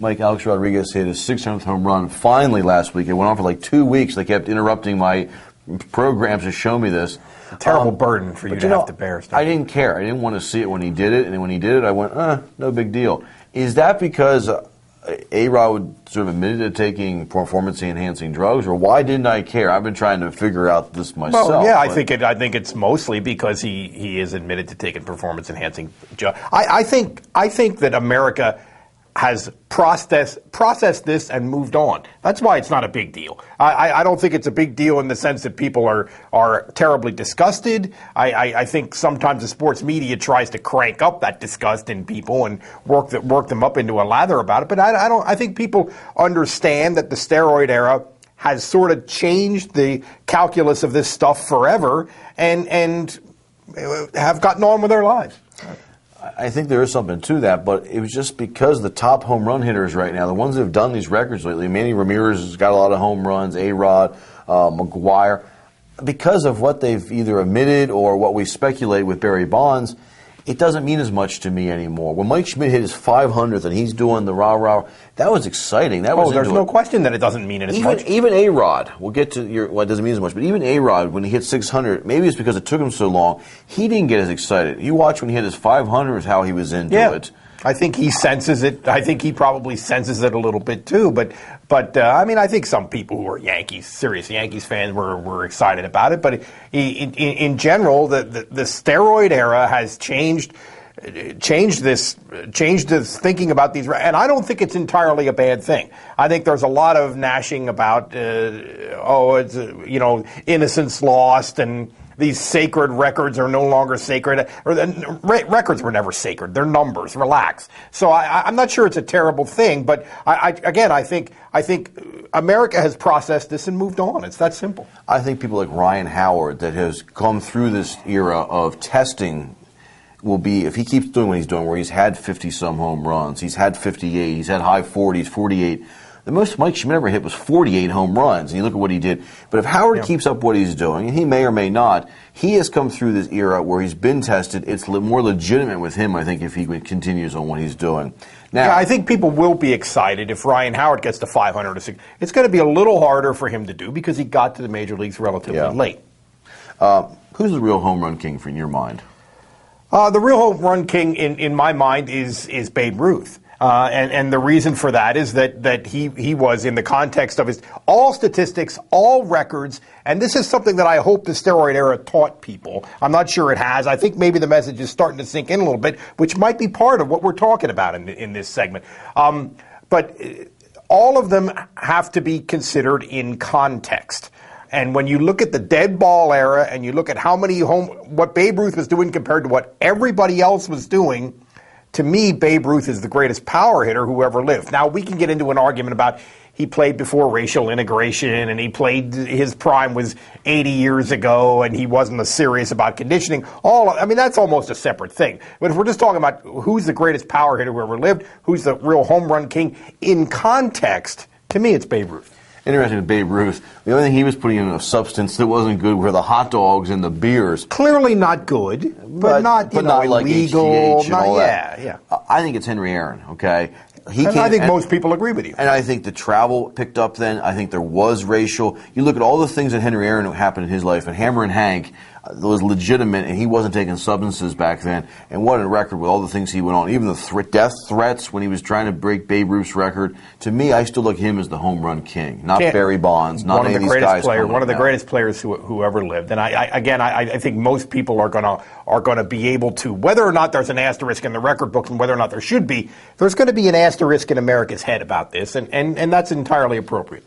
Mike, Alex Rodriguez hit his 600th home run finally last week. It went on for like 2 weeks. They kept interrupting my programs to show me this. A terrible burden for you to have to bear. I didn't care. I didn't want to see it when he did it, and when he did it, I went, no big deal. Is that because A-Rod sort of admitted to taking performance-enhancing drugs, or why didn't I care? I've been trying to figure out this myself. Well, yeah, I think it's mostly because he is admitted to taking performance-enhancing drugs. I think that America has processed this and moved on. That's why it's not a big deal. I don't think it's a big deal in the sense that people are terribly disgusted. I think sometimes the sports media tries to crank up that disgust in people and work them up into a lather about it. But I think people understand that the steroid era has sort of changed the calculus of this stuff forever and have gotten on with their lives. I think there is something to that, but it was just because the top home run hitters right now, the ones that have done these records lately, Manny Ramirez has got a lot of home runs, A-Rod, McGuire, because of what they've either admitted or what we speculate with Barry Bonds, it doesn't mean as much to me anymore. When Mike Schmidt hit his 500th and he's doing the rah-rah, that was exciting. There's no question that it doesn't mean it as much. Even A-Rod, we'll get to it doesn't mean as much, but even A-Rod, when he hit 600, maybe it's because it took him so long, he didn't get as excited. You watch when he hit his 500, how he was into it. I think he senses it. I think he probably senses it a little bit too. But I think some people who are serious Yankees fans were excited about it. But in general, the steroid era has changed this thinking about these, and I don't think it's entirely a bad thing. I think there's a lot of gnashing about, it's innocence lost and these sacred records are no longer sacred. Or records were never sacred. They're numbers. Relax. So I'm not sure it's a terrible thing, but I think America has processed this and moved on. It's that simple. I think people like Ryan Howard that has come through this era of testing will be, if he keeps doing what he's doing, where he's had 50-some home runs, he's had 58, he's had high 40s, 48. The most Mike Schmidt ever hit was 48 home runs, and you look at what he did. But if Howard keeps up what he's doing, and he may or may not, he has come through this era where he's been tested. It's more legitimate with him, I think, if he continues on what he's doing. Now, I think people will be excited if Ryan Howard gets to 500 or 6. It's going to be a little harder for him to do because he got to the major leagues relatively late. Who's the real home run king in your mind? The real home run king in my mind is Babe Ruth. And the reason for that is that he was, in the context of his all statistics, all records, and this is something that I hope the steroid era taught people. I'm not sure it has. I think maybe the message is starting to sink in a little bit, which might be part of what we're talking about in this segment. But all of them have to be considered in context. And when you look at the dead ball era and you look at what Babe Ruth was doing compared to what everybody else was doing, to me, Babe Ruth is the greatest power hitter who ever lived. Now, we can get into an argument about he played before racial integration and his prime was 80 years ago and he wasn't as serious about conditioning. That's almost a separate thing. But if we're just talking about who's the greatest power hitter who ever lived, who's the real home run king, in context, to me, it's Babe Ruth. Interesting with Babe Ruth. The only thing he was putting in a substance that wasn't good were the hot dogs and the beers. Clearly not good, but not not like illegal. HGH and all that. I think it's Henry Aaron, okay? I think most people agree with you. And I think the travel picked up then. I think there was racial. You look at all the things that Henry Aaron happened in his life, and Hammer and Hank was legitimate, and he wasn't taking substances back then. And what a record with all the things he went on. Even the death threats when he was trying to break Babe Ruth's record. To me, I still look at him as the home run king, not Barry Bonds, not any of these guys. One of the greatest players who ever lived. And I think most people are going to be able to, whether or not there's an asterisk in the record books and whether or not there should be, there's going to be an asterisk in America's head about this, and that's entirely appropriate.